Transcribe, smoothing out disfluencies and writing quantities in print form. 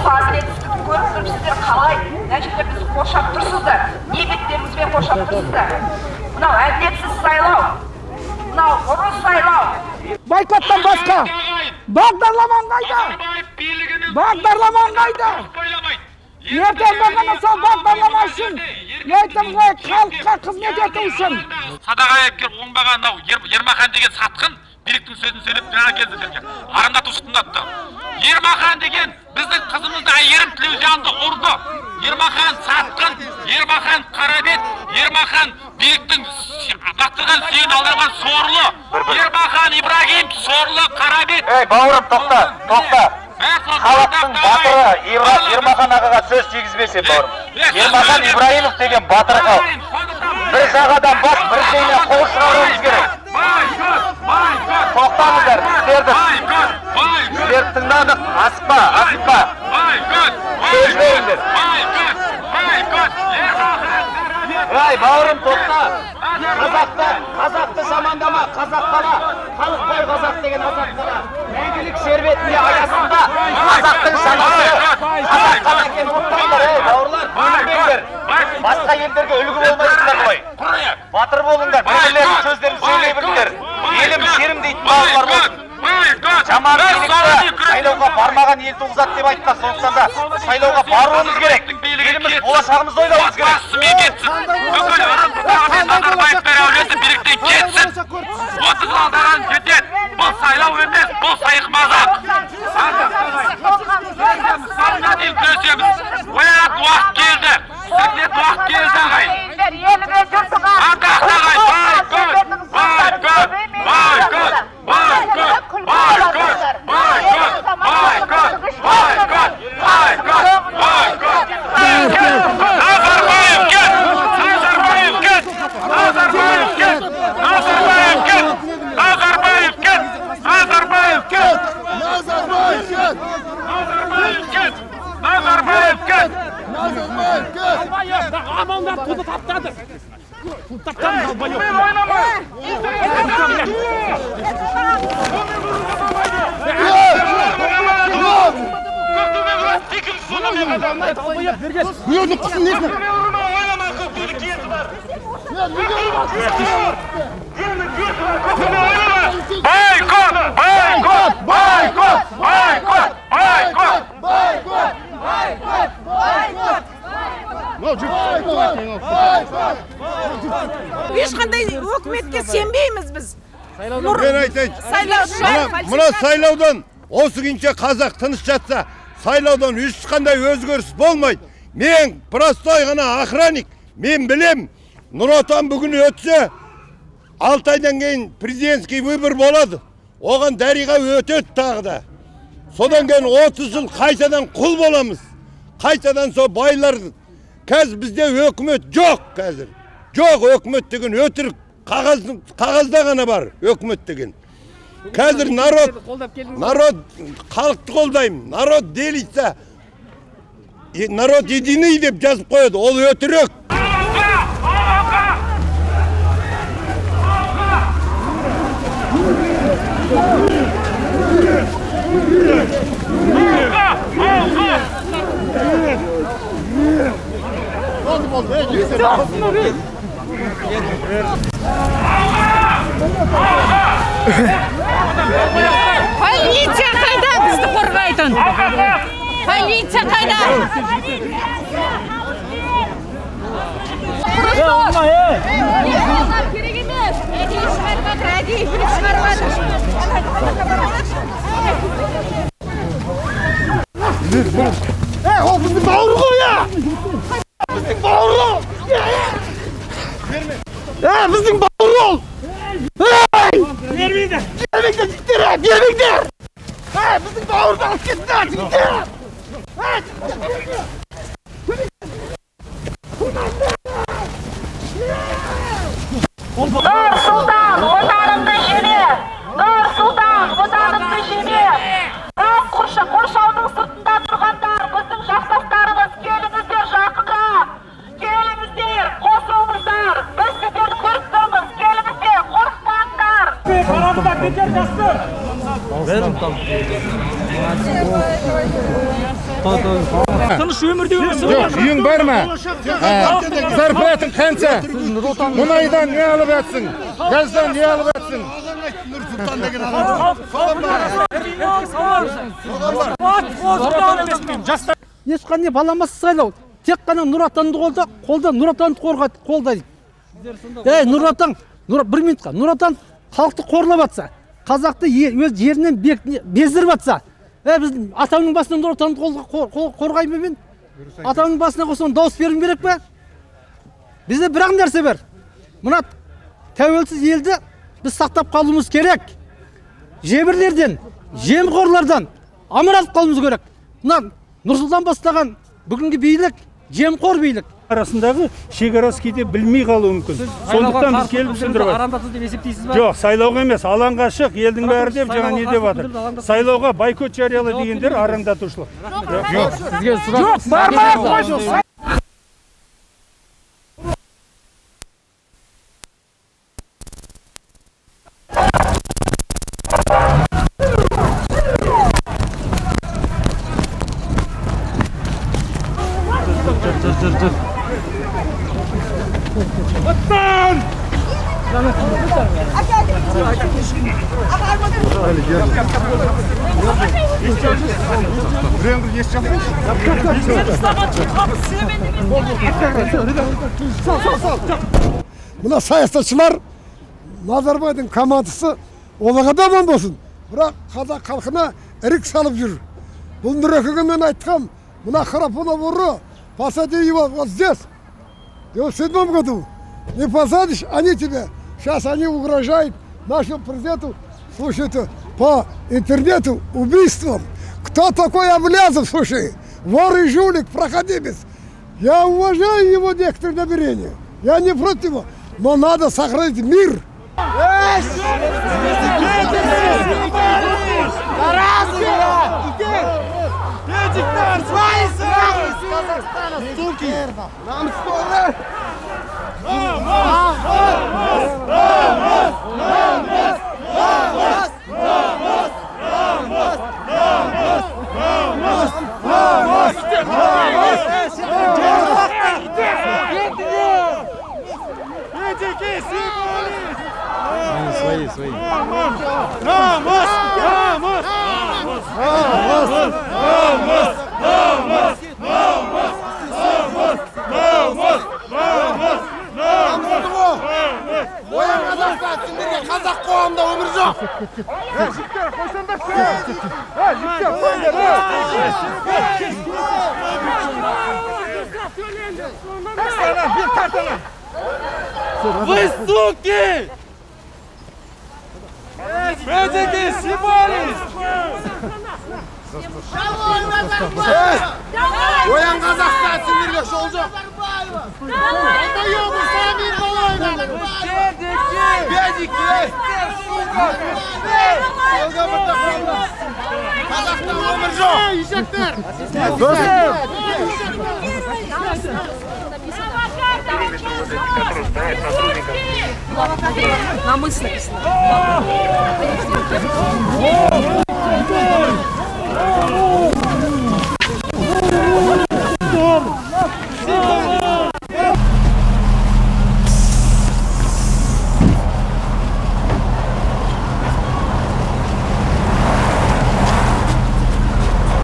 осы әділетсіздікті көріп тұрып сіздер қалай мына жерде бізді қоршап тұрсыздар, не беттеріңізбен қоршап тұрсыздар? Мынау әділетсіз сайлау, мынау ұрыс сайлау. Бойкоттан басқа бағдарламаң қайда? Бағдарламаң қайда? Ертең бағана сол бағдарлама үшін ертең халыққа қызмет ету үшін. Садаға епкер оңбаған Ермахан деген сатқын биліктің сөзін сөйлеп жаңа келді сіздерге. Арандату тұтындатты. Ермахан деген біздің қызымызды айырым телевизионды ұрды. Ермахан сатқын, Ермахан қарабет, Ермахан биліктің бақтырған сүйін алдырған сорлы. Ермахан Ибрагим сорлы қарабет. Ей, бауырым, тоқта. Халықтың батыры Ермахан ағаға сөз тигізбесе, бауырым. Ермахан Ибраимов деген батыр халық. Бір жағадан бас, бір жеңнен қол шығаруымыз керек. Тоқтаңыздар, сіздерді тыңдадық, асықпа. Сөзбейіндер. Ай, бауырым, тоқта. Қазақты жамандама, қазақ қала. Халық қой қазақ деген азат қала. Мәңгілік шербетінде аясында қазақтың жанасы. Қазақ қала екен ұмытпаңдар, бауырлар, бөлінбеңдер. Басқа елдерге үлгі болмайсыңдар ғой. Батыр болыңдар, бірлердің сөздерін сөйлей біліңдер. Елім шерім дейтін бауырлар болсын. Жаман билікті сайлауға бармаған ел туғызады деп айтқан, сондықтан да сайлауға баруымыз керек. Еліміз болашағымызды ойлауымыз керек. Бүкіл Назарбаевтар әулеті биліктен кетсін. 30 алдаған жетеді. Бұл сайлау емес, бұл сайқымазақ. Сарына дейін күресеміз. Оянат уақыт келді. Сәкілет уақыт келді ағайын. Ардақ ағайын, Амалдар туды таптады. Таптады албайық. Бұйырдың құсын несін? Ешқандай өкіметке сенбейміз біз. Мен айтайын, мұна сайлаудан осы күнше қазақ тыныш жатса, сайлаудан ешқандай өзгеріс болмайды. Мен простой ғана охранник, мен білем, Нұр Отан бүгін өтсе, 6 айдан кейін президентский выбор болады. Оған дариға өтеді тағы да. Содан кейін 30 жыл қайтадан құл боламыз. Қайтадан сол байлар. Қазір бізде өкімет жоқ қазір. Жоқ, өкімет деген өтірік. Қағазда ғана бар өкімет деген. Қазір народ халықты қолдаймын. Народ делится, народ единый деп жазып қояды. Ол өтірік. Полиция қайда бізді қорғайтын? Полиция қайда? Керек емес. Әдейі шығармадыр, әдейі біліп шығармадыр. Ол біздің бауыр ғой, біздің бауыр ол! Біздің бауыр ол! Бермейді! Бермейді, жігіттер! Бермейді! Біздің бауырды алып кетті, жігіттер! Нұр-Сұлтан, отанымды жеме! Нұр-Сұлтан, отанымды жеме! Қоршаудың сыртында тұрғандар, біздің жақтастарымыз, келіңіздер жақынға! Келіңіздер, қосылыңыздар! Біз сіздерді көріп тұрмыз, келіңіздер, қорықпаңдар! Қарамда кетер жастар! Тыныш өмірде өмірсің. Жоқ, үйің бар ма? Зарплатың қанша? Мұнайдан не алып жатсың? Газдан не алып жатсың? Нұрсұлтан деген адам. Ешқандай баламасы сайлау. Тек қана Нұр Отанды қолда Нұр Отанды қолдайды. Нұр Отан, бір минутқа, Нұр Отан халықты қорлап атса, қазақты өз жерінен бездіріп атса, біз атамның басынан Нұр Отанды қорғаймын мен? Атамның басына қосан дауыс берім керек пе? Бізде бір-ақ нәрсе бар. Мына тәуелсіз елді біз сақтап қалуымыз керек. Жебірлерден, жемқорлардан аман қалуымыз керек. Мына Нұрсұлтан бастаған бүгінгі билік жемқор билік. Арасындағы шекарасы кейде білмей қалуы мүмкін. Сондықтан біз келіп түсіндіріп жатырмыз. Жоқ, сайлауға емес, алаңға шық, елдің бәрі деп жаңа не деп жатыр. Сайлауға бойкот жарияла дегендер арандатушылық. Жоқ, бармай. Мына саясатшылар Назарбайдың командасы оларға да аман болсын. Бірақ қазақ халқына ірік салып жүр. Бұл Нұрекеге мен айтқам, мына Храпунову посади его вот здесь. И в 2007 году не посадишь, они тебе. Сейчас они угрожают нашему президенту, слушайте, по интернету убийством. Кто такой Аблязов, слушай? Вор и жулик, проходимец. Я уважаю его некоторые намерения. Я не против его, но надо сохранить мир. Свои. Оян Қазақстан, сендерге қазақ қоғамында өмір жоқ. Жігіттер, қойсаңдаршы. Жігіттер, қойыңдар. Вы суки! Медики, снимались! Оян Қазақстан, сендерге жол жоқ. Қазақта өмір жоқ. Ешектер. Намысленно.